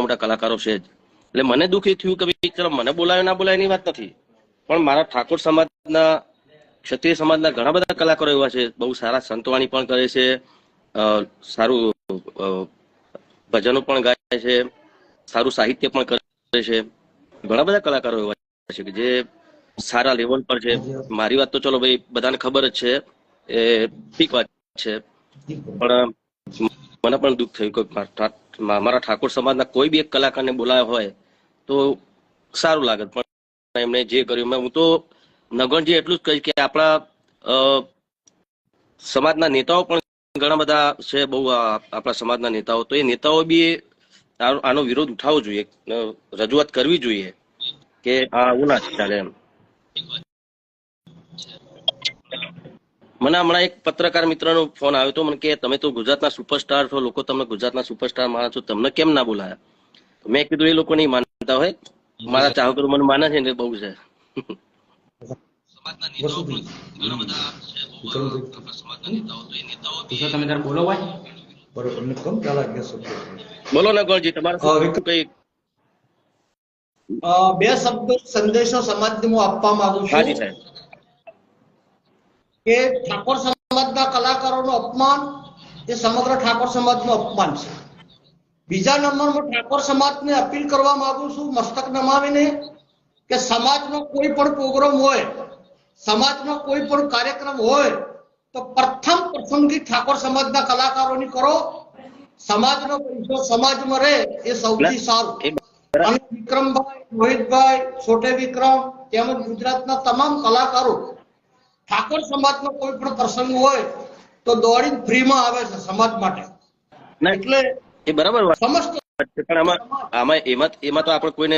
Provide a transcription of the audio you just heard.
મોટા કલાકારો છે જ. એટલે મને દુઃખ એ થયું કે ભાઈ ચલો મને બોલાયો ના બોલાય એની વાત નથી, પણ મારા ઠાકોર સમાજના, ક્ષત્રિય સમાજના ઘણા બધા કલાકારો એવા છે, બહુ સારા સંતવાણી પણ કરે છે, સારું ભજનો પણ ગાય છે, સારું સાહિત્ય પણ કરે છે. ઘણા બધા કલાકારો એવા છે કે જે સારા લેવલ પર છે. મારી વાત તો ચલો ભાઈ બધાને ખબર જ છે, એ ઠીક વાત છે, પણ મને પણ દુઃખ થયું કે મારા ઠાકોર સમાજના કોઈ બી એક કલાકારને બોલાયો હોય તો સારું લાગે, પણ એમણે જે કર્યું, હું તો નગણજી એટલું જ કહીશ કે આપણા સમાજના નેતાઓ પણ ઘણા બધા છે, બહુ આપણા સમાજના નેતાઓ, તો એ નેતાઓ બી આનો વિરોધ ઉઠાવવો જોઈએ, રજૂઆત કરવી જોઈએ કે આ આવું ના ચાલે એમ. મને હમણાં એક પત્રકાર મિત્રનો ફોન આવ્યો હતો, મને કે તમે તો ગુજરાતના સુપરસ્ટાર છો, લોકો તમે ગુજરાતના સુપરસ્ટાર માનો છો, તમને કેમ ના બોલાયા? મેં કીધું એ લોકો નહીં માનતા હોય, મારા ચાહકો મને માને છે ને બહુ છે. બોલો ને ગોળજી, તમારે કઈ બે શબ્દો સંદેશો સમાજને હું આપવા માંગુ છું. હાજી સાહેબ. કે ઠાકોર સમાજના કલાકારોનું અપમાન એ સમગ્ર ઠાકોર સમાજનું અપમાન છે. બીજા નંબરમાં ઠાકોર સમાજને અપીલ કરવા માંગુ છું મસ્તક નમાવીને કે સમાજનો કોઈ પણ પ્રોગ્રામ હોય, સમાજનો કોઈ પણ કાર્યક્રમ હોય તો પ્રથમ પસંદગી ઠાકોર સમાજના કલાકારોની કરો. સમાજનો પૈસો સમાજમાં રહે એ સૌથી સારું. અને વિક્રમભાઈ, રોહિતભાઈ, છોટે વિક્રમ તેમજ ગુજરાતના તમામ કલાકારો ઠાકોર સમાજનો કોઈ પણ પ્રસંગ હોય તો દોડીને ફ્રીમાં આવે છે સમાજ માટે. એટલે એ બરાબર વાત સમસ્ત છે, પણ આમાં તો આપણે કોઈને